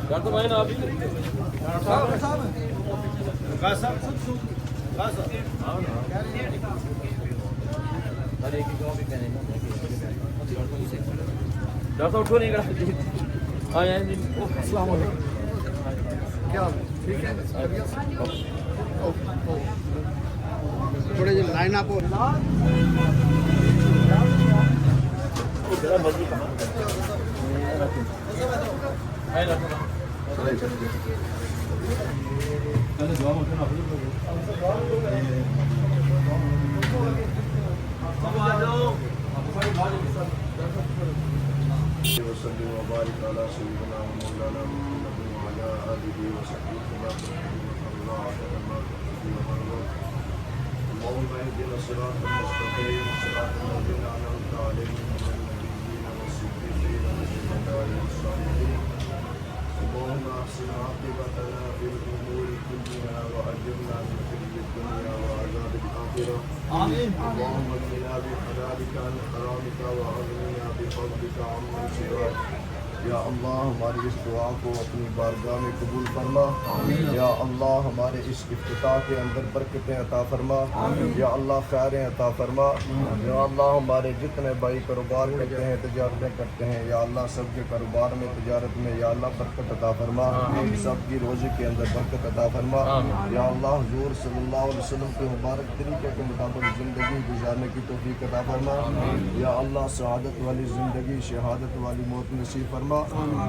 Doctor भाई आप doctor उठो नहीं हाँ अस्सलाम वालेकुम क्या ठीक है थोड़े जो लाइन आप وسلم وبارك على سيدنا ومولانا محمد وعلى آله وصحبه اللهم اهدنا الصراط المستقيم صراط الذين أنعمت عليهم من النبيين والصديقين والشهداء والصالحين اللهم احسن عاقبتنا في الأمور كلها وأجرنا من خزي الدنيا وعذاب الآخرة آمين اللهم اكفنا بحلالك عن حرامك وأغننا بفضلك عمن سواك یا اللہ ہماری اس دعا کو اپنی بارگاہ میں قبول فرما یا اللہ ہمارے اس افتتاح کے اندر برکتیں عطا فرما یا اللہ خیریں عطا فرما یا اللہ ہمارے جتنے بھائی کاروبار کرتے ہیں تجارتیں کرتے ہیں یا اللہ سب کے کاروبار میں تجارت میں یا اللہ برکت عطا فرما سب کی روزی کے اندر برکت عطا فرما یا اللہ حضور صلی اللہ علیہ وسلم کے مبارک طریقے کے مطابق زندگی گزارنے کی توفیق عطا فرما یا اللہ سعادت والی زندگی شہادت والی موت نصیب فرما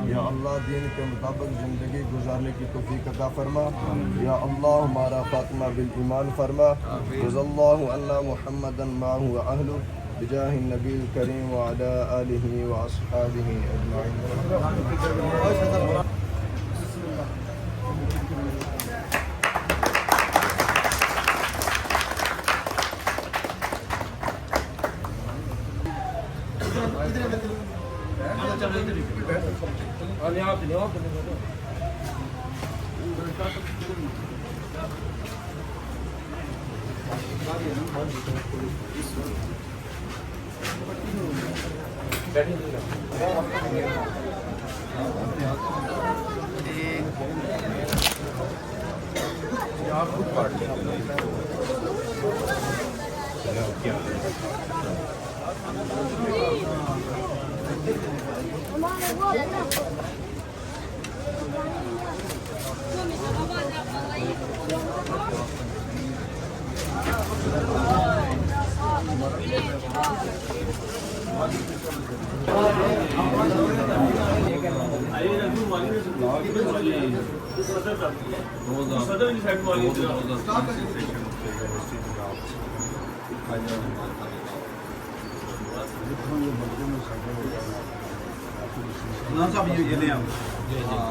یا اللہ دین کے مطابق زندگی گزارنے کی توفیق عطا فرما یا اللہ ہمارا خاتمہ بالایمان فرما رضی اللہ عنا محمدا ما هو اہلہ بجاہ النبی الکریم وعلی آلہ واصحابہ اجمعین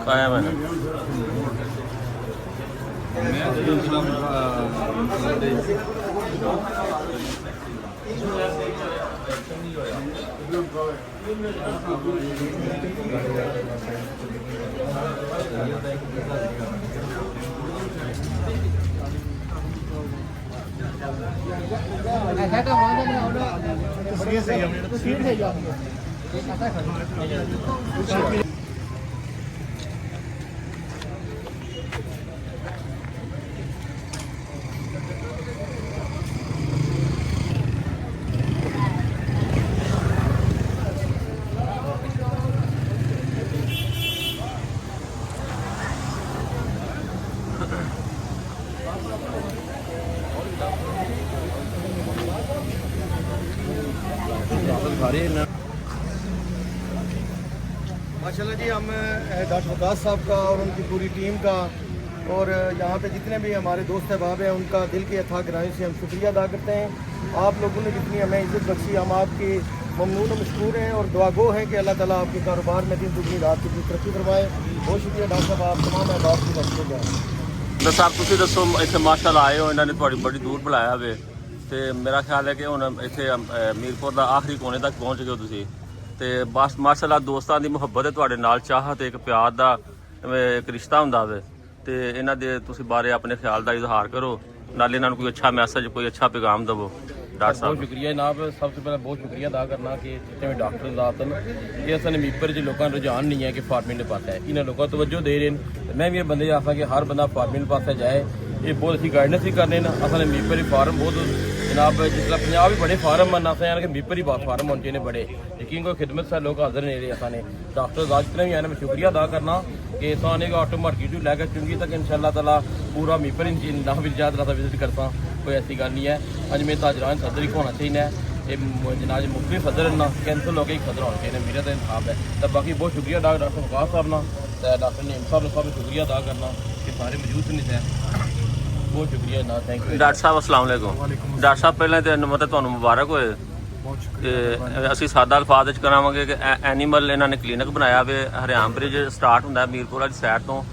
قائم ہے ماشاءاللہ جی ہم ڈاکٹر وقاص صاحب کا اور ان کی پوری ٹیم کا اور یہاں پہ جتنے بھی ہمارے دوست احباب ہیں ان کا دل کی اتھاہ گہرائیوں سے ہم شکریہ ادا کرتے ہیں. آپ لوگوں نے جتنی ہمیں عزت بخشی ہم آپ کی ममनून मशकूर हैं और दुआ गो हैं कि अल्लाह ताला आपके कारोबार में दिन दुगनी रात की तरक्की करवाए। बहुत शुक्रिया डॉक्टर साहब, आप तमाम अहबाब की मदद करें। ਡਾਕਟਰ ਸਾਹਿਬ ਤੁਸੀਂ ਦੱਸੋ ਇੱਥੇ ਮਾਸ਼ਾਅੱਲਾ ਆਏ ਹੋ, ਇਹਨਾਂ ਨੇ ਤੁਹਾਡੀ ਬੜੀ ਦੂਰ ਬੁਲਾਇਆ ਵੇ ਤੇ ਮੇਰਾ ਖਿਆਲ ਹੈ ਕਿ ਹੁਣ ਇੱਥੇ ਮੀਰਪੁਰ ਦਾ ਆਖਰੀ ਕੋਨੇ ਤੱਕ ਪਹੁੰਚ ਗਏ ਹੋ ਤੁਸੀਂ ਤੇ ਬਸ ਮਾਸ਼ਾਅੱਲਾ ਦੋਸਤਾਂ ਦੀ ਮੁਹੱਬਤ ਹੈ ਤੁਹਾਡੇ ਨਾਲ, ਚਾਹਤ ਇੱਕ ਪਿਆਰ ਦਾ ਇੱਕ ਰਿਸ਼ਤਾ ਹੁੰਦਾ ਵੇ ਤੇ ਇਹਨਾਂ ਦੇ ਤੁਸੀਂ ਬਾਰੇ ਆਪਣੇ ਖਿਆਲ ਦਾ ਇਜ਼ਹਾਰ ਕਰੋ, ਨਾਲੇ ਇਹਨਾਂ ਨੂੰ ਕੋਈ ਅੱਛਾ ਮੈਸੇਜ ਕੋਈ ਅੱਛਾ ਪੈगाम ਦੇਵੋ। डॉक्टर साहब बहुत शुक्रिया जनाब, सबसे पहले बहुत शुक्रिया अदा करना कि जितने भी डॉक्टर ज़ात न कि असन मीपर च लोगों का रुझान नहीं है कि फार्मिंग पास है, इन्हें लोगों को तवज्जो दे रहे हैं। मैं भी ये बंदे आखा कि हर बंदा फार्मिंग पास जाए, ये बहुत अच्छी गाइडेंस भी करने ना। असल मीपर फार्म बहुत जनाब जिसला पंजाब भी बड़े फार्म बनना अस कि मीपर ही फार्म होने चाहिए बड़े, यकीन को खिदमत से लोग हाजिर नहीं रहे। असाने डॉक्टर ज़ात जितने भी आने में शुक्रिया अदा करना कि साने का ऑटो मार्केट टू लैकर चुंगी तक इंशाअल्लाह ताला पूरा मीपर ना भी ज़्यादा विजिट करता, कोई ऐसी गल नहीं है। अज मेरे ताजरान सदर ही होना चाहिए, ये जनाज मुख्तलिफ सदर ना कैंसल हो गए सदर होना चाहिए, मेरा तो इंसाफ है। तो बाकी बहुत शुक्रिया डॉक्टर वकास साहब ना, डॉक्टर नीम साहब ने सब शुक्रिया अदा करना कि सारे मौजूद नहीं थे, बहुत शुक्रिया ना, थैंक यू। ਡਾਕਟਰ ਸਾਹਿਬ अस्सलाम वालेकुम। ਡਾਕਟਰ ਸਾਹਿਬ ਪਹਿਲਾਂ ਤੇ ਮਤਲਬ ਤੁਹਾਨੂੰ ਮੁਬਾਰਕ ਹੋਏ ਤੇ ਅਸੀਂ ਸਾਦਾ ਅਲਫਾਜ਼ ਵਿੱਚ ਕਰਾਵਾਂਗੇ ਕਿ ਐਨੀਮਲ ਇਹਨਾਂ ਨੇ ਕਲੀਨਿਕ ਬਣਾਇਆ ਵੇ ਹਰਿਆਣ ਬ੍ਰਿਜ ਸਟਾਰਟ ਹੁੰਦਾ ਮੀਰਪੁਰ ਵਾਲੀ ਸਾਈਡ ਤੋਂ,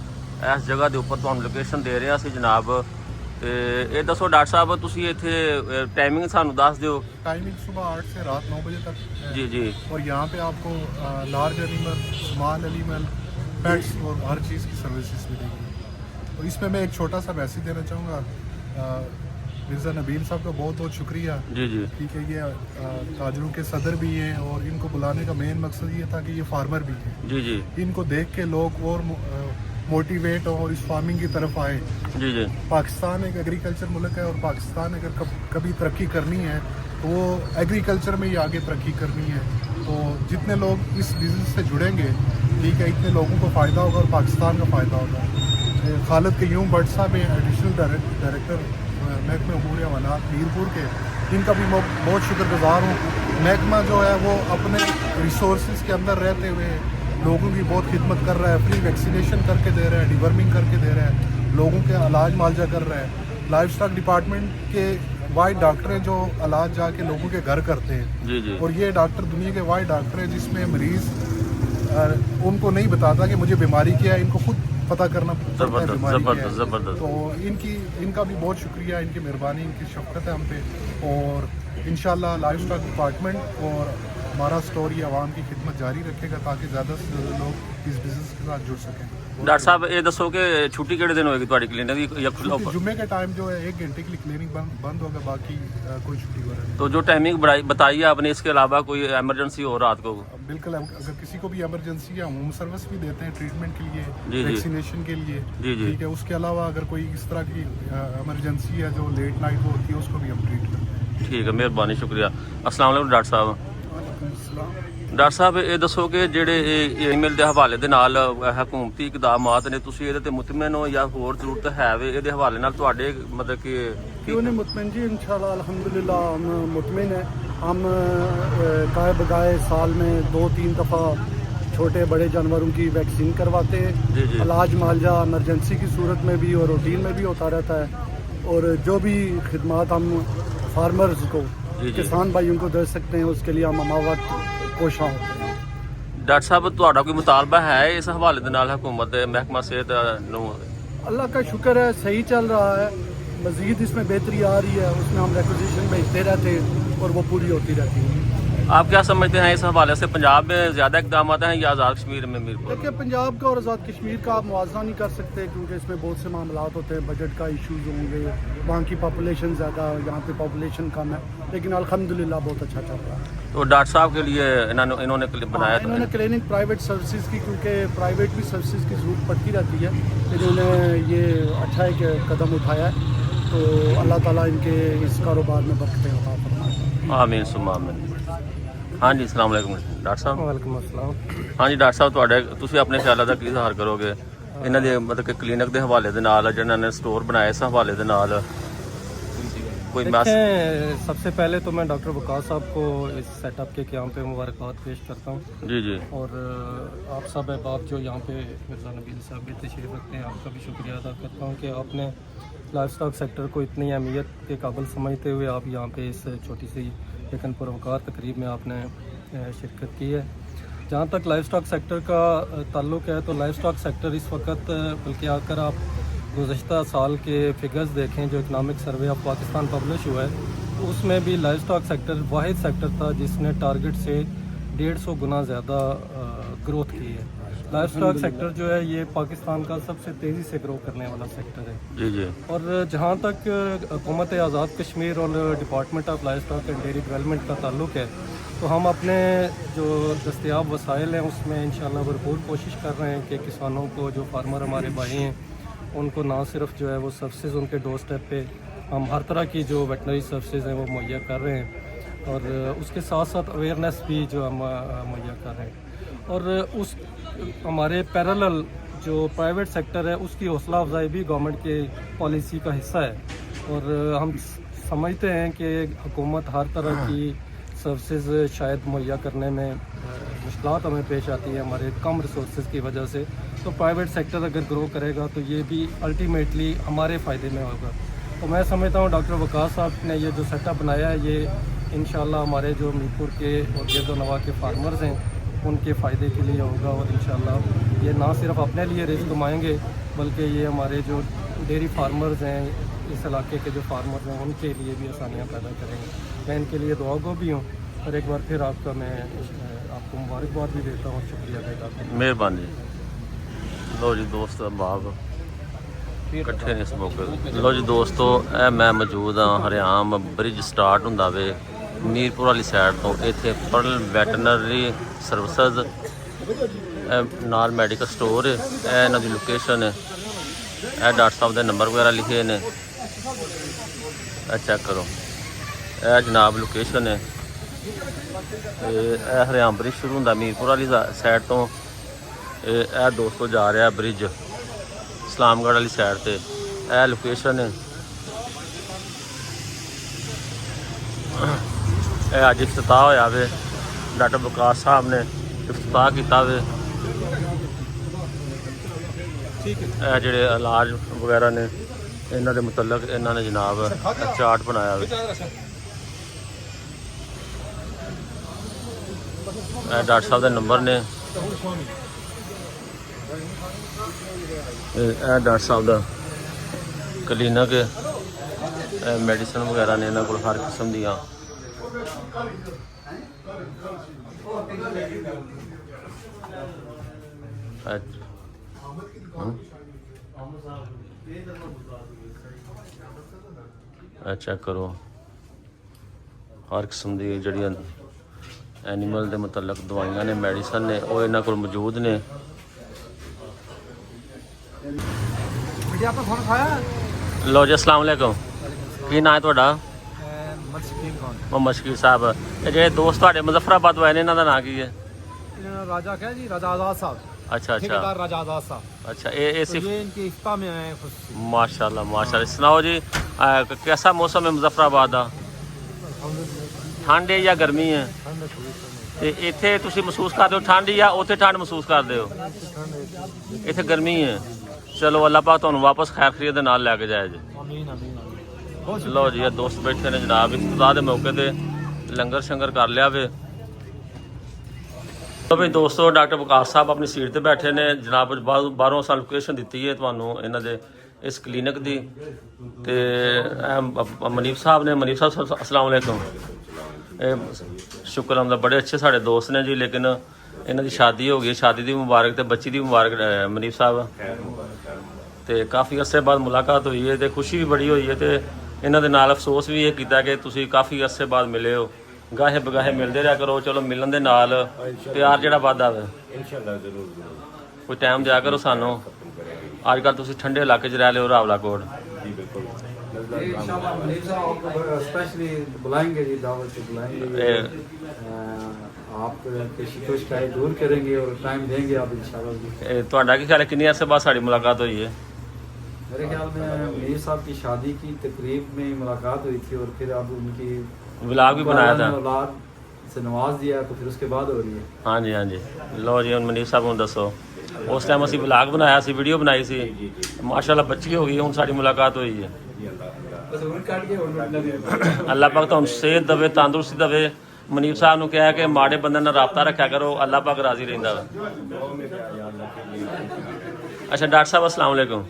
ਇਸ ਜਗ੍ਹਾ ਦੇ ਉੱਪਰ ਤੁਹਾਨੂੰ ਲੋਕੇਸ਼ਨ ਦੇ ਰਹੇ ਹਾਂ ਅਸੀਂ ਜਨਾਬ। ਤੇ ਇਹ ਦੱਸੋ ਡਾਕਟਰ ਸਾਹਿਬ ਤੁਸੀਂ ਇੱਥੇ टाइमिंग ਸਾਨੂੰ ਦੱਸ ਦਿਓ। टाइमिंग सुबह 8 से रात 9 बजे तक है। जी जी। और यहाँ पे आपको large animal, small animal, pets और हर चीज़ की सर्विसेज मिलेगी। तो इसमें मैं एक छोटा सा मैसेज देना चाहूँगा मिर्ज़ा नबील साहब का बहुत बहुत शुक्रिया। जी जी। ठीक है, ये ताजरों के सदर भी हैं और इनको बुलाने का मेन मकसद ये था कि ये फार्मर भी हैं। जी जी। इनको देख के लोग और मोटिवेट और इस फार्मिंग की तरफ आए। जी जी। पाकिस्तान एक एग्रीकल्चर मुल्क है और पाकिस्तान अगर कभी तरक्की करनी है तो वो एग्रीकल्चर में ही आगे तरक्की करनी है। तो जितने लोग इस बिज़नेस से जुड़ेंगे, ठीक है, इतने लोगों को फ़ायदा होगा और पाकिस्तान का फ़ायदा होगा। खालिद क़य्यूम भट्ट साहब एडिशनल डायरेक्टर महकमा अमूर अमानात मीरपुर के, इनका भी मैं बहुत शुक्रगुजार हूँ। महकमा जो है वो अपने रिसोर्सेज के अंदर रहते हुए लोगों की बहुत खिदमत कर रहा है, फ्री वैक्सीनेशन करके दे रहा है, डिवर्मिंग करके दे रहा है, लोगों के इलाज मुआवजा कर रहा है। लाइफ स्टॉक डिपार्टमेंट के वाइड डॉक्टर हैं जो इलाज जाके लोगों के घर करते हैं। जी जी। और ये डॉक्टर दुनिया के वाइड डॉक्टर हैं जिसमें मरीज़ उनको नहीं बताता कि मुझे बीमारी क्या है, इनको खुद पता करना पड़ता है बीमारी क्या है। जबरदस्त। तो इनका भी बहुत शुक्रिया, इनकी मेहरबानी, इनकी शफकत है हम पे। और इंशाल्लाह लाइफ स्टॉक डिपार्टमेंट और हमारा स्टोर ये आवाम की खिदमत जारी रखेगा ताकि ज़्यादा से ज़्यादा लोग इस बिज़नेस के साथ जुड़ सकें। ਡਾਕਟਰ ਸਾਹਿਬ ਇਹ ਦੱਸੋ ਕਿ ਛੁੱਟੀ ਕਿਹੜੇ ਦਿਨ ਹੋਏਗੀ ਤੁਹਾਡੀ ਕਲੀਨਿਕ ਦੀ ਜਾਂ ਖੁੱਲਾ ਹੋਗਾ? जुम्मे के टाइम जो है 1 घंटे के लिए क्लिनिक बंद होगा, बाकी कोई छुट्टी हो रहा है। तो जो टाइमिंग बताई है आपने, इसके अलावा कोई इमरजेंसी हो रात को? बिल्कुल, अगर किसी को भी इमरजेंसी है, होम सर्विस भी देते हैं ट्रीटमेंट के लिए, जी। वैक्सीनेशन के लिए। जी जी। ठीक है, उसके अलावा अगर कोई इस तरह की इमरजेंसी है जो लेट नाइट होती है, उसको भी हम ट्रीट करते हैं। ठीक है, मेहरबानी, शुक्रिया। अस्सलाम वालेकुम डॉक्टर साहब। ਡਾਕਟਰ ਸਾਹਿਬ ਇਹ ਦੱਸੋ ਕਿ ਜਿਹੜੇ ਈਮੇਲ ਦੇ ਹਵਾਲੇ ਦੇ ਨਾਲ ਹਕੂਮਤੀ ਇਕਦਾਮਾਤ ਨੇ, ਤੁਸੀਂ ਇਹਦੇ ਤੇ ਮੁਤਮਿਨ ਹੋ ਜਾਂ ਹੋਰ ਜ਼ਰੂਰਤ ਹੈ ਵੇ ਇਹਦੇ ਹਵਾਲੇ ਨਾਲ ਤੁਹਾਡੇ ਮਤਲਬ कि क्यों नहीं मुतमिन जी, इंशाल्लाह अल्हम्दुलिल्लाह हम मुतमिन हैं। हम गाय बगाए साल में 2-3 दफ़ा छोटे बड़े जानवरों की वैक्सीन करवाते हैं। जी जी। इलाज मालजा इमरजेंसी की सूरत में भी और रूटीन में भी होता रहता है। और जो भी खिदमात हम फार्मर्स को, किसान भाइयों को दे सकते हैं, उसके लिए हम हमावत कोशिश होते हैं। ਡਾਕਟਰ ਸਾਹਿਬ ਤੁਹਾਡਾ ਕੋਈ ਮੁਤਾਲਬਾ ਹੈ ਇਸ ਹਵਾਲੇ ਦੇ ਨਾਲ ਹਕੂਮਤ ਮਹਿਕਮਾ ਸਿਹਤ ਨੂੰ? अल्लाह का शुक्र है, सही चल रहा है। मज़ीद इसमें बेहतरी आ रही है, उसमें हम रिक्वेजिशन भेजते रहते हैं और वो पूरी होती रहती है। आप क्या समझते हैं इस हवाले से पंजाब में ज़्यादा इकदाम हैं या आज़ाद कश्मीर में मीरपुर? देखिए, पंजाब का और आज़ाद कश्मीर का आप मुआवजा नहीं कर सकते क्योंकि इसमें बहुत से मामलात होते हैं, बजट का इश्यूज़ होंगे, वहाँ की पॉपुलेशन ज़्यादा, यहाँ पे पॉपुलेशन कम है, लेकिन अल्हम्दुलिल्लाह बहुत अच्छा चल रहा है। तो डॉक्टर साहब के लिए इन्होंने बनाया था? इन्होंने क्लिनिक प्राइवेट सर्विसेज की, क्योंकि प्राइवेट भी सर्विसेज की ज़रूरत पड़ती रहती है, इन्होंने ये अच्छा एक कदम उठाया है। तो अल्लाह ताला इनके इस कारोबार में बरकतें अता फरमाए। आमीन सुम्मा आमीन। हाँ जी, अस्सलाम वालेकुम डॉक्टर साहब। वालेकुम अस्सलाम। हाँ जी डॉक्टर ਸਾਹਿਬ ਤੁਹਾਡੇ ਤੁਸੀਂ ਆਪਣੇ ਖਿਆਲਾਂ ਦਾ ਕੀ ਇਜ਼ਹਾਰ ਕਰੋਗੇ ਇਹਨਾਂ ਦੇ ਮਤਲਬ ਕਿ ਕਲੀਨਿਕ ਦੇ ਹਵਾਲੇ ਦੇ ਨਾਲ ਜਿਹਨਾਂ ਨੇ ਸਟੋਰ ਬਣਾਇਆ ਇਸ ਹਵਾਲੇ ਦੇ ਨਾਲ कोई देखें, सबसे पहले तो मैं डॉक्टर वकास साहब को इस सेटअप के क़याम पे मुबारकबाद पेश करता हूँ। जी जी। और आप सब अहबाब जो यहाँ पे मिर्ज़ा नबील साहब भी तशरीफ़ रखते हैं, आपका भी शुक्रिया अदा करता हूँ कि आपने लाइफ स्टॉक सेक्टर को इतनी अहमियत के काबिल समझते हुए आप यहाँ पे इस छोटी सी लेकिन पुरवकार तकरीब में आपने शिरकत की है। जहाँ तक लाइफ स्टॉक सेक्टर का ताल्लुक़ है तो लाइफ स्टॉक सेक्टर इस वक्त बल्कि अगर आप गुज़श्ता साल के फिगर्स देखें जो economic survey of Pakistan publish हुआ है तो उसमें भी लाइफ स्टॉक सेक्टर वाहिद सेक्टर था जिसने टारगेट से 150 गुना ज़्यादा ग्रोथ की है। लाइफ स्टॉक सेक्टर जो है ये पाकिस्तान का सबसे तेज़ी से ग्रो करने वाला सेक्टर है। जी जी। और जहाँ तक हुकूमत आज़ाद कश्मीर और department of life stock and dairy development का ताल्लुक़ है तो हम अपने जो दस्तयाब वसाइल हैं उसमें इंशाल्लाह भरपूर कोशिश कर रहे हैं कि किसानों को जो फार्मर हमारे भाई हैं उनको ना सिर्फ जो है वो सर्विसेज उनके डोर स्टेप पे हम हर तरह की जो वेटनरी सर्विसेज हैं वो मुहैया कर रहे हैं और उसके साथ साथ अवेयरनेस भी जो हम मुहैया कर रहे हैं। और उस हमारे पैरेलल जो प्राइवेट सेक्टर है उसकी हौसला अफजाई भी गवर्नमेंट के पॉलिसी का हिस्सा है और हम समझते हैं कि हुकूमत हर तरह की सर्विसेज शायद मुहैया करने में मुश्किलात हमें पेश आती है हमारे कम रिसोर्सेज की वजह से। तो प्राइवेट सेक्टर अगर ग्रो करेगा तो ये भी अल्टीमेटली हमारे फ़ायदे में होगा। तो मैं समझता हूँ डॉक्टर वकास साहब ने ये जो सेटअप बनाया है ये इंशाल्लाह हमारे जो मीरपुर के और गिरदोनवा के फार्मर्स हैं उनके फ़ायदे के लिए होगा और इंशाल्लाह ये ना सिर्फ अपने लिए रिस्क कमाएंगे बल्कि ये हमारे जो डेयरी फार्मर्स हैं इस इलाके के जो फार्मर्स हैं उनके लिए भी आसानियाँ पैदा करेंगे। मैं इनके लिए दुआ गो भी हूँ और एक बार फिर आपका मैं आपको मुबारकबाद भी देता हूँ, शुक्रिया अदा करता हूँ। मेहरबानी। लो जी दोस्त बाब ਇਕੱਠੇ ਨੇ ਇਸ ਮੌਕੇ। ਲੋ ਜੀ ਦੋਸਤੋ ਇਹ ਮੈਂ ਮੌਜੂਦ ਹਾਂ ਹਰਿਆਮ ਬ੍ਰਿਜ ਸਟਾਰਟ ਹੁੰਦਾ ਵੇ ਮੀਰਪੁਰ ਵਾਲੀ ਸਾਈਡ ਤੋਂ। ਇੱਥੇ ਪਰਲ ਵੈਟਰਨਰੀ ਸਰਵਿਸਿਜ਼ ਨਾਲ ਮੈਡੀਕਲ ਸਟੋਰ ਹੈ। ਇਹ ਇਹਨਾਂ ਦੀ ਲੋਕੇਸ਼ਨ ਹੈ। ਇਹ ਡਾਕਟਰ ਸਾਹਿਬ ਦੇ ਨੰਬਰ ਵਗੈਰਾ ਲਿਖੇ ਨੇ, ਇਹ ਚੈੱਕ ਕਰੋ। ਇਹ ਜਨਾਬ ਲੋਕੇਸ਼ਨ ਹੈ। ਇਹ ਹਰਿਆਮ ਬ੍ਰਿਜ ਸ਼ੁਰੂ ਹੁੰਦਾ ਮੀਰਪੁਰ ਵਾਲੀ ਸਾਈਡ ਤੋਂ। ਇਹ ਦੋਸਤੋ ਜਾ ਰਿਹਾ ਬ੍ਰਿਜ इस्लामगढ़ वाली साइड से। यह लोकेशन है। यह अज इफ्तिताह होया वे डॉक्टर वकास साहब ने इफ्तिताह किया वे। यह जिहड़े इलाज वगैरह ने इन्हां दे मुतलक इन्हां ने जनाब चार्ट बनाया वे। डॉक्टर साहब के नंबर ने डॉक्टर साहब का क्लीनिक मेडिसिन वगैरह ने इन्हों को हर किस्म दियाँ। चेक करो हर किस्म की जड़ियाँ एनिमल के मुतलक दवाइयाँ ने मेडिसिन ने वो इन्हों को मौजूद ने। लो जी अस्सलाम वालेकुम, की नाम है तुहाडा? मोहम्मद शकीर साहब। ये जो दोस्त तुहाडे मुजफ्फराबाद आए ने इन्हां दा नाम की है? राजा क्या जी, राजा आजाद साहब। अच्छा अच्छा राजा आजाद साहब। अच्छा ये सिर्फ ये इनके इफ्ताह में आए हैं। माशाल्लाह माशाल्लाह। सुनाओ जी कैसा मौसम है मुजफ्फराबाद का? ठंड है या गर्मी है? ਤੇ ਇੱਥੇ ਤੁਸੀਂ ਮਹਿਸੂਸ ਕਰਦੇ ਹੋ ਠੰਡ ਜਾਂ ਉੱਥੇ ਠੰਡ ਮਹਿਸੂਸ ਕਰਦੇ ਹੋ? ਇੱਥੇ ਗਰਮੀ ਹੈ। ਚਲੋ ਅੱਲਾਹ ਪਾਕ ਤੁਹਾਨੂੰ ਵਾਪਸ ਖੈਰ ਖਰੀਦ ਦੇ ਨਾਲ ਲੈ ਕੇ ਜਾਏ ਜੀ। ਲਓ ਜੀ ਇਹ ਦੋਸਤ ਬੈਠੇ ਨੇ ਜਨਾਬ ਇਫਤਤਾਹ ਦੇ ਮੌਕੇ ਤੇ ਲੰਗਰ ਸ਼ੰਗਰ ਕਰ ਲਿਆ ਵੇ। तो भाई दोस्तों डॉक्टर वकास साहब अपनी सीट पर बैठे ने जनाब बाहरों अस लोकेशन दी है तुहानू इन्हां दे इस क्लीनिक की। तो मनीफ साहब ने, मनीफ साहब अस्सलाम वालेकुम। शुक्र अल्लाह बड़े अच्छे साढ़े दोस्त ने जी, लेकिन इन्हां दी शादी हो गई, शादी की मुबारक तो बच्ची की मुबारक मनीफ साहब। तो काफ़ी अरसे बाद मुलाकात हुई है तो खुशी भी बड़ी हुई है। तो इन्हां दे नाल अफसोस भी ये किया कि तुसीं काफ़ी अरसे बाद मिले हो। गाहे बगाहे मिलते रहा करो, चलो मिलन दे नाल प्यार जिहड़ा वधदा वे। इंशाअल्लाह जरूर कोई टाइम दिया करो सानू। अजकल तुसीं ठंडे इलाके च रह रहे हो रावलाकोट। जी बिल्कुल इंशाअल्लाह मनीफ साहब आपको स्पेशली बुलाएंगे जी, दावत से बुलाएंगे। आप किसी शिकायत दूर करेंगे और टाइम देंगे आप इंशाअल्लाह। तुहाडा की ख्याल है कितनी अरसे बाद साड़ी मुलाकात हुई है? मेरे ख्याल में मनीफ साहब की शादी की तकरीब में मुलाकात हुई थी और फिर अब उनकी व्लॉग भी बनाया था, औलाद से नवाज दिया तो फिर उसके बाद हो रही है। हाँ जी हाँ जी। लो जी हम मनीफ साहब को दसो उस टाइम असी व्लॉग बनाया सी, वीडियो बनाई सी, माशाल्लाह बच्ची हो गई, हुण साडी मुलाकात हुई है। अल्लाह पाक तुहानू सेहत देवे, तंदुरुस्ती देवे, ਮਨੀਬ ਸਾਹਿਬ ਨੂੰ ਕਿਹਾ ਕਿ ਮਾੜੇ ਬੰਦੇ ਨਾਲ ਰਾਬਤਾ ਰੱਖਿਆ ਕਰੋ, ਅੱਲਾਹ ਪਾਕ ਰਾਜ਼ੀ ਰਹਿੰਦਾ ਵਾ। ਅੱਛਾ ਡਾਕਟਰ ਸਾਹਿਬ ਅਸਲਾਮ ਵਾਲੇਕੁਮ।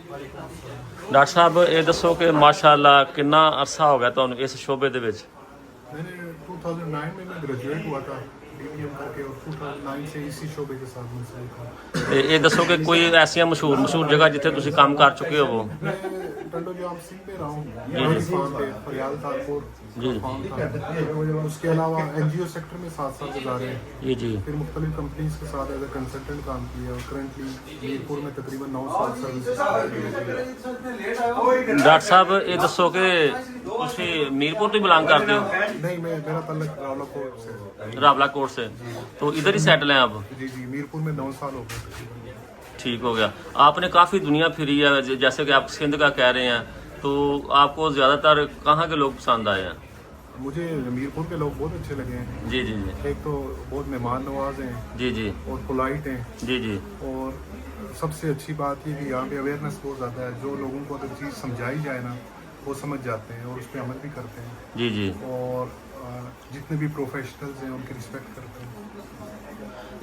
ਡਾਕਟਰ ਸਾਹਿਬ ਇਹ ਦੱਸੋ ਕਿ ਮਾਸ਼ਾਅੱਲਾ ਕਿੰਨਾ ਅਰਸਾ ਹੋ ਗਿਆ ਤੁਹਾਨੂੰ ਇਸ ਸ਼ੋਬੇ ਦੇ ਵਿੱਚ? मैंने 2009 में मैं ग्रेजुएट हुआ था BBM करके, और 2009 से इसी शोबे के साथ मुंसलिक हूँ। ਤੇ ਇਹ ਦੱਸੋ ਕਿ ਕੋਈ ਐਸੀਆਂ ਮਸ਼ਹੂਰ ਜਗ੍ਹਾ ਜਿੱਥੇ ਤੁਸੀਂ ਕੰਮ ਕਰ ਚੁੱਕੇ ਹੋਵੋ? मैं टंडो जाम सिंह पे रहा हूँ, मेरी फार्म पे फरियाल तारपुर जी। फार्म था। उसके अलावा NGO सेक्टर में 7 साल गुजारे हैं। जी जी। फिर मुख्तलिफ कंपनीज के साथ एज ए कंसल्टेंट काम किया, और करंटली मीरपुर में तकरीबन 9 साल सर्विस। ਡਾਕਟਰ ਸਾਹਿਬ ਇਹ ਦੱਸੋ ਕਿ ਤੁਸੀਂ ਮੀਰਪੁਰ ਤੋਂ ਬਿਲੋਂਗ करते हो? नहीं, मैं मेरा ताल्लुक रावलाकोट से है। रावला कोट से, तो इधर ही सेटल हैं आप? जी जी, मीरपुर में 9 साल हो गए तकरीबन। ठीक हो गया। आपने काफ़ी दुनिया फिरी है, जैसे कि आप सिंध का कह रहे हैं, तो आपको ज़्यादातर कहाँ के लोग पसंद आए हैं? मुझे मीरपुर के लोग बहुत अच्छे लगे हैं। जी जी जी। एक तो बहुत मेहमान नवाज हैं जी जी। और पोलाइट हैं, जी जी। और सबसे अच्छी बात ये कि यहाँ पे अवेयरनेस बहुत ज़्यादा है। जो लोगों को अगर चीज़ समझाई जाए ना, वो समझ जाते हैं और उस पर अमल भी करते हैं। जी जी। और जितने भी प्रोफेशनल्स हैं उनकी रिस्पेक्ट करते हैं।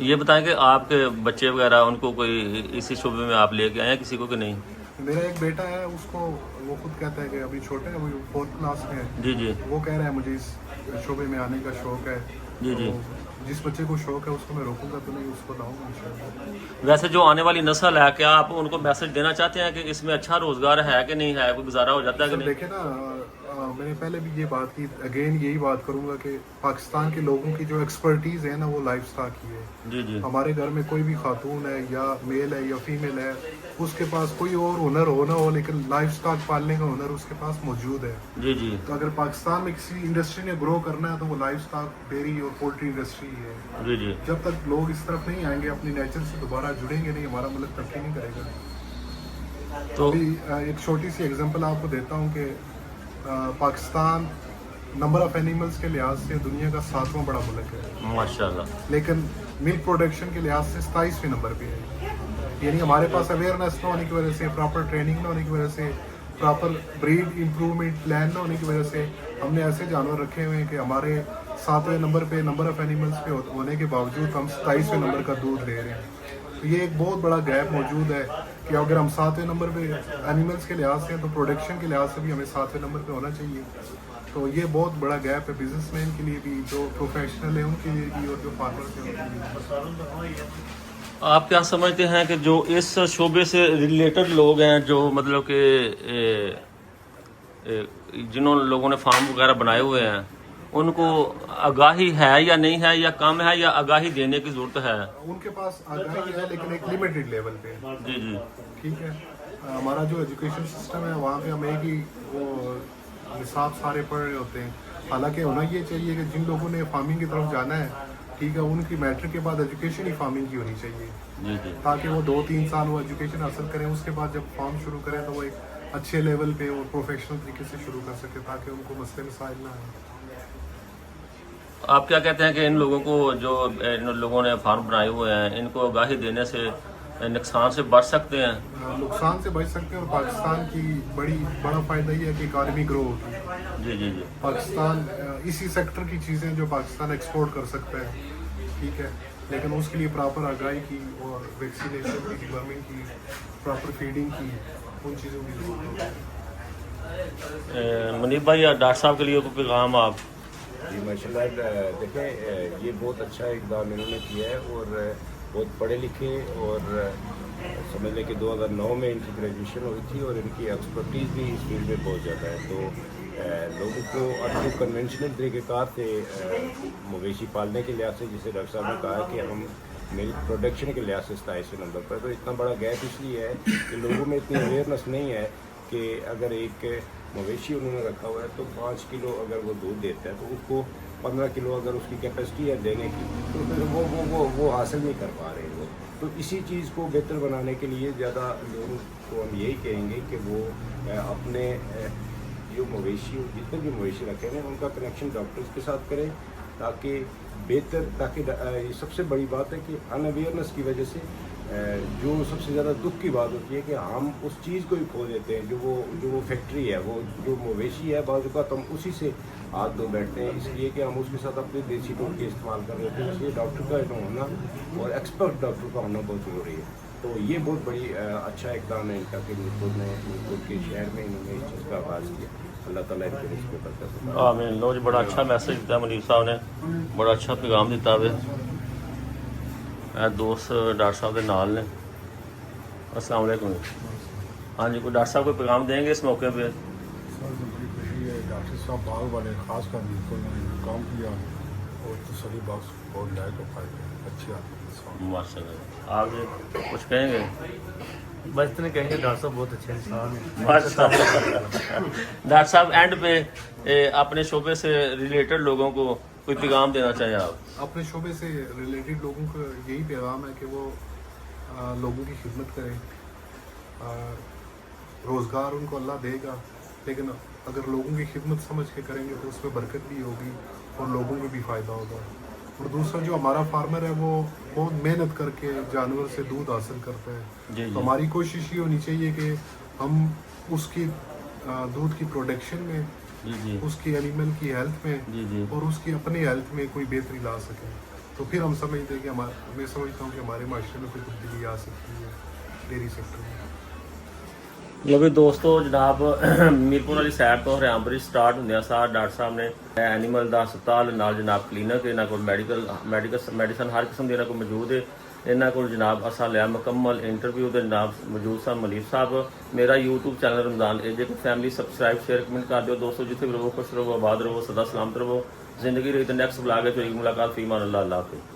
ये बताएं कि आपके बच्चे वगैरह उनको कोई इसी शोबे में आप लेके आए हैं किसी को कि नहीं? मेरा एक बेटा है, उसको वो खुद कहता है कि अभी छोटे हैं, अभी 4th क्लास में है। जी जी। वो कह रहा है मुझे इस शोबे में आने का शौक है। जी जी। तो जिस बच्चे को शौक है उसको मैं रोकूंगा तो नहीं, उसको लाऊंगा इंशाल्लाह। वैसे जो आने वाली नस्ल है, क्या आप उनको मैसेज देना चाहते हैं कि इसमें अच्छा रोजगार है कि नहीं है, कोई गुजारा हो जाता है कि नहीं? देखिए ना, मैंने पहले भी ये बात की, अगेन यही बात करूंगा कि पाकिस्तान के लोगों की जो एक्सपर्टीज़ है ना, वो लाइफ स्टॉक की है। जी जी। हमारे घर में कोई भी खातून है या मेल है या फीमेल है, उसके पास कोई और हुनर हो ना हो, लेकिन लाइफ स्टॉक पालने का हुनर उसके पास मौजूद है। जी जी। तो अगर पाकिस्तान में किसी इंडस्ट्री ने ग्रो करना है तो वो लाइफ स्टॉक, डेयरी और पोल्ट्री इंडस्ट्री है। जी जी। जब तक लोग इस तरफ नहीं आएंगे, अपनी नेचर से दोबारा जुड़ेंगे नहीं, हमारा मुल्क तरक्की नहीं करेगा। तो अभी एक छोटी सी एग्जांपल आपको देता हूँ कि पाकिस्तान नंबर ऑफ एनिमल्स के लिहाज से दुनिया का 7वां बड़ा मुल्क है, माशाल्लाह, लेकिन मिल्क प्रोडक्शन के लिहाज से 27वें नंबर पे है। यानी हमारे पास अवेयरनेस न होने की वजह से, प्रॉपर ट्रेनिंग न होने की वजह से, प्रॉपर ब्रीड इम्प्रूवमेंट प्लान न होने की वजह से हमने ऐसे जानवर रखे हुए हैं कि हमारे 7वें नंबर पे नंबर ऑफ एनिमल्स पे होने के बावजूद हम 27वें नंबर का दूध ले रहे हैं। तो ये एक बहुत बड़ा गैप मौजूद है कि अगर हम 7वें नंबर पे एनिमल्स के लिहाज से हैं तो प्रोडक्शन के लिहाज से भी हमें 7वें नंबर पे होना चाहिए। तो ये बहुत बड़ा गैप है बिजनेसमैन के लिए भी, जो प्रोफेशनल है उनके लिए भी, और जो फार्मर्स हैं उनके लिए। आप क्या समझते हैं कि जो इस शोबे से रिलेटेड लोग हैं, जो मतलब कि जिन्होंने लोगों ने फार्म वगैरह बनाए हुए हैं, उनको आगाही है या नहीं है, या कम है, या आगाही देने की जरूरत है? उनके पास आगाही है लेकिन एक लिमिटेड लेवल पे। जी जी। ठीक है, हमारा जो एजुकेशन सिस्टम है वहाँ पे हम एक ही वो निसाब सारे पढ़ रहे होते हैं। हालांकि होना ये चाहिए कि जिन लोगों ने फार्मिंग की तरफ जाना है, ठीक है, उनकी मैट्रिक के बाद एजुकेशन ही फार्मिंग की होनी चाहिए, जी जी, ताकि वो 2-3 साल वो एजुकेशन हासिल करें। उसके बाद जब फार्म शुरू करें तो वो एक अच्छे लेवल पे और प्रोफेशनल तरीके से शुरू कर सके, ताकि उनको मसले मसाइल ना आए। आप क्या कहते हैं कि इन लोगों को, जो इन लोगों ने फार्म बनाए हुए हैं, इनको आगाही देने से नुकसान से बच सकते हैं? नुकसान से बच सकते हैं, और पाकिस्तान की बड़ा फ़ायदा ये है कि इकानमी ग्रो होगी। जी जी जी। पाकिस्तान इसी सेक्टर की चीज़ें जो पाकिस्तान एक्सपोर्ट कर सकता है, ठीक है, लेकिन उसके लिए प्रॉपर आगाही की और वैक्सीनेशन की, डिवर्मिंग की, प्रॉपर फीडिंग की, उन चीज़ों की जरूरत है। मुनीब भाई या डॉक्टर साहब के लिए कोई पैगाम आप? जी माशाल्लाह, देखें ये बहुत अच्छा इक़दाम इन्होंने किया है, और बहुत पढ़े लिखे, और समझ लें कि 2009 में इनकी ग्रेजुएशन हुई थी, और इनकी एक्सपर्टीज़ भी इस फील्ड में बहुत ज़्यादा है। तो लोगों को अब कन्वेंशनल तरीक़ेकार से मवेशी पालने के लिहाज से, जिसे डॉक्टर साहब ने कहा कि हम मिल्क प्रोडक्शन के लिहाज से 27वें नंबर पर, तो इतना बड़ा गैप इसलिए है कि लोगों में इतनी अवेयरनेस नहीं है कि अगर एक मवेशी उन्होंने रखा हुआ है तो 5 किलो अगर वो दूध देता है तो उसको 15 किलो अगर उसकी कैपेसिटी है देने की, तो फिर वो हासिल नहीं कर पा रहे वो। तो इसी चीज़ को बेहतर बनाने के लिए ज़्यादा लोगों को हम यही कहेंगे कि वो अपने जो मवेशी, जितने भी मवेशी रखे हैं उनका कनेक्शन डॉक्टर्स के साथ करें, ताकि बेहतर, ताकि सबसे बड़ी बात है कि अनअवेयरनेस की वजह से जो सबसे ज़्यादा दुख की बात होती है कि हम उस चीज़ को ही खो देते हैं, जो वो फैक्ट्री है, वो जो मवेशी है, बाज़ औक़ात हम उसी से हाथ धो बैठते हैं, इसलिए कि हम उसके साथ अपने देसी टोटके इस्तेमाल कर रहे थे। इसलिए डॉक्टर का होना और एक्सपर्ट डॉक्टर का होना बहुत ज़रूरी है। तो ये बहुत बड़ी अच्छा इक़दाम है इनका कि मीरपुर के शहर में इन्होंने इस चीज़ का आगाज़ किया। अल्लाह ताला इनके रिज़्क़ में बरकत दे। आमीन। लो जी, बड़ा अच्छा मैसेज दिता मुनीर साहब ने, बड़ा अच्छा पैगाम दिता वे। दोस्त डॉक्टर साहब के नाल ने। अस्सलाम वालेकुम। हाँ जी, कोई डॉक्टर साहब कोई पैगाम देंगे इस मौके पे? सर बड़ी खुशी है, डॉक्टर साहब बाग वाले खास कर बिल्कुल काम किया और तसली बख्श और लायक पाए अच्छी आदमी। माशाल्लाह। आप जी कुछ कहेंगे? बस इतने कहेंगे डॉक्टर साहब बहुत अच्छे इंसान हैं। डॉक्टर साहब एंड पे अपने शोबे से रिलेटेड लोगों को कोई पैगाम देना चाहिए आप? अपने शोबे से रिलेटेड लोगों का यही पैगाम है कि वो लोगों की खिदमत करें। रोज़गार उनको अल्लाह देगा, लेकिन अगर लोगों की खिदमत समझ के करेंगे तो उसमें बरकत भी होगी और लोगों को भी फ़ायदा होगा। और दूसरा जो हमारा फार्मर है वो बहुत मेहनत करके जानवर से दूध हासिल करता है, तो हमारी कोशिश ये होनी चाहिए कि हम उसकी दूध की प्रोडक्शन में, उसकी एनिमल की हेल्थ में और उसकी अपने हेल्थ में कोई बेहतरी ला सकें। तो फिर हम समझते हैं कि मैं समझता हूँ कि हमारे माशरे में कोई तब्दीली आ सकती है डेयरी सेक्टर में। लो भी दोस्तों, जनाब मीरपुर वाली साइड तो हरियाणा स्टार्ट होंगे सार डॉक्टर साहब ने एनिमल का हस्पताल नाल जनाब क्लीनिक, इन्होंने को मैडिसन हर किस्म की इन्होंने को मौजूद है। इन्होंने को जनाब असा लिया मुकम्मल इंटरव्यू के जनाब मौजूद सा मनीर साहब। मेरा यूट्यूब चैनल रमज़ान एजे को फैमिली सब्सक्राइब शेयर कमेंट कर दो दोस्तों। जिथे भी रहो खुश रहो, आबाद रहो, सदा सलामत रहो। जिंदगी रही तो नेक्स्ट ब्लॉग है, मुलाकात फीमान अल्लाह हाफिज़।